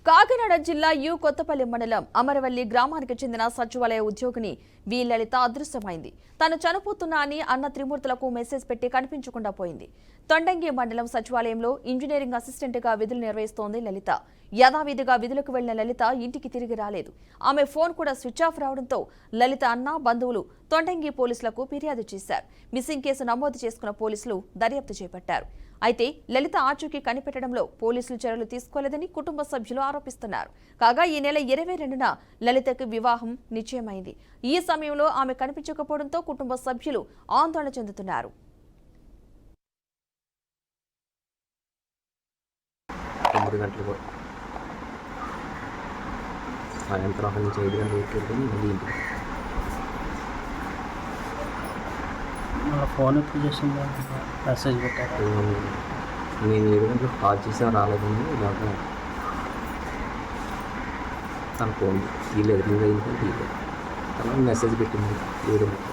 కాకినాడ జిల్లా కొత్తపల్లి మండలం అమరవల్లి గ్రామానికి చెందిన సచివాలయ ఉద్యోగిని వి లలిత అదృశ్యమైంది. తాను చనిపోతున్నా అని అన్న త్రిమూర్తులకు మెసేజ్ పెట్టి కనిపించకుండా పోయింది. తొండంగి మండలం సచివాలయంలో ఇంజనీరింగ్ అసిస్టెంట్ గా విధులు నిర్వహిస్తోంది లలిత. యథావిధిగా విధులకు వెళ్లిన లలిత ఇంటికి తిరిగి రాలేదు. ఆమె ఫోన్ కూడా స్విచ్ ఆఫ్ రావడంతో లలిత అన్న బంధువులు తొండంగి పోలీసులకు ఫిర్యాదు చేశారు. మిస్సింగ్ కేసు నమోదు చేసుకున్న పోలీసులు దర్యాప్తు చేపట్టారు. అయితే లలిత ఆచూకీ కనిపెట్టడంలో పోలీసులు చర్యలు తీసుకోలేదని కుటుంబ సభ్యులు ఆరోపిస్తున్నారు. కాగా ఈ నెల 22న లలితకు వివాహం నిశ్చయమైంది. ఈ సమయంలో ఆమె కనిపించకపోవడంతో కుటుంబ సభ్యులు ఆందోళన చెందుతున్నారు. ఫోన్ ఎప్పుడు చేసిందా మెసేజ్ పెట్టారు. నేను 7 గంటలకు కాల్ చేసాను, రాలేదండి. ఇలాగ తన ఫోన్ తీయలేదు, రింగ్ అయింది తీయలేదు. తన మెసేజ్ పెట్టింది 7 గంటలకు.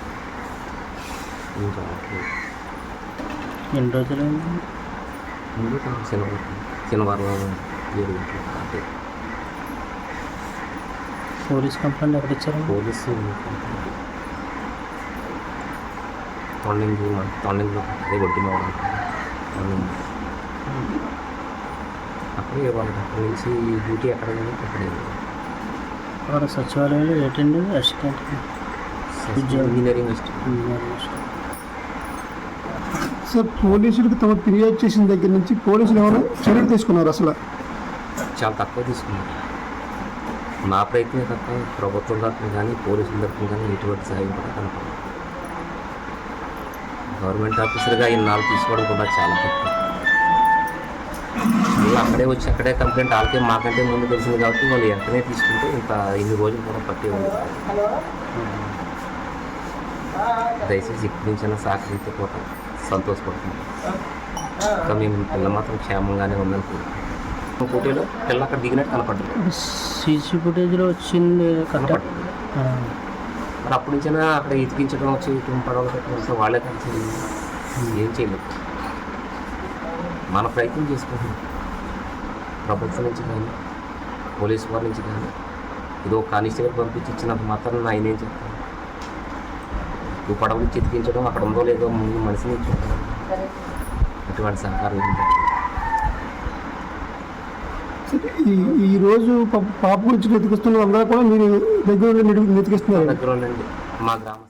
ఇంకా ఎన్ని రోజులు ముందు శనివారం 7 గంటలకు అంటే పోలీస్ కంప్లైంట్ ఎక్కడ ఇచ్చారు? పోలీసు తొండంగిలో అదే వడ్డీ అక్కడే వాళ్ళకి అక్కడి నుంచి డ్యూటీ ఎక్కడ అక్కడ సచివాలయంలో ఏంటండి అసిస్టెంట్ ఇంజనీరింగ్ అసిస్టెంట్. సార్, పోలీసులకు తమ ఫిర్యాదు చేసిన దగ్గర నుంచి పోలీసులు ఏమైనా చర్యలు తీసుకున్నారు? అసలు చాలా తక్కువ తీసుకున్నారు. నా ప్రయత్నం తప్ప ప్రభుత్వం తరఫున కానీ పోలీసుల తరఫున కానీ ఎటువంటి సహాయం కూడా కనపడదు. గవర్నమెంట్ ఆఫీసర్గా ఇన్నాళ్ళు తీసుకోవడం కూడా చాలా తక్కువ. మళ్ళీ అక్కడే వచ్చి అక్కడే కంప్లైంట్ వాళ్ళకే మాకంటే ముందు తెలిసింది కాబట్టి వాళ్ళు వెంటనే తీసుకుంటే ఇంకా ఇన్ని రోజులు కూడా పట్టే ఉంది. దయచేసి ఇప్పటి నుంచైనా సహకరిస్తే కూడా సంతోషపడుతుంది. ఇంకా మేము పిల్ల మాత్రం క్షేమంగానే ఉందనుకుంటున్నాం. పోటీలో పిల్ల అక్కడ దిగినట్టు కనపడ్డది. సీసీ ఫుటేజ్లో వచ్చింది కనపడ్డది. మరి అప్పటి నుంచైనా అక్కడ ఎతికించడం వచ్చి పడవలు పెట్టడం వాళ్ళే కలిసి ఏం చేయలేదు. మన ప్రయత్నం చేసుకుంటున్నాం. ప్రభుత్వం నుంచి కానీ పోలీసు వారి నుంచి కానీ ఏదో కానిస్టేబుల్ పంపించి ఇచ్చినంత మాత్రం ఆయన ఏం చెప్తాను. నువ్వు పడవలు ఎతికించడం అక్కడ ఉందో లేదో ముందు మనిషిని చూడడం అటువంటి సహకారం ఏంటంటే ఈరోజు పాప గురించి వెతికిస్తున్న అందరూ కూడా మీరు దగ్గర వెతికిస్తున్నారు. దగ్గర ఉండండి మా గ్రామం.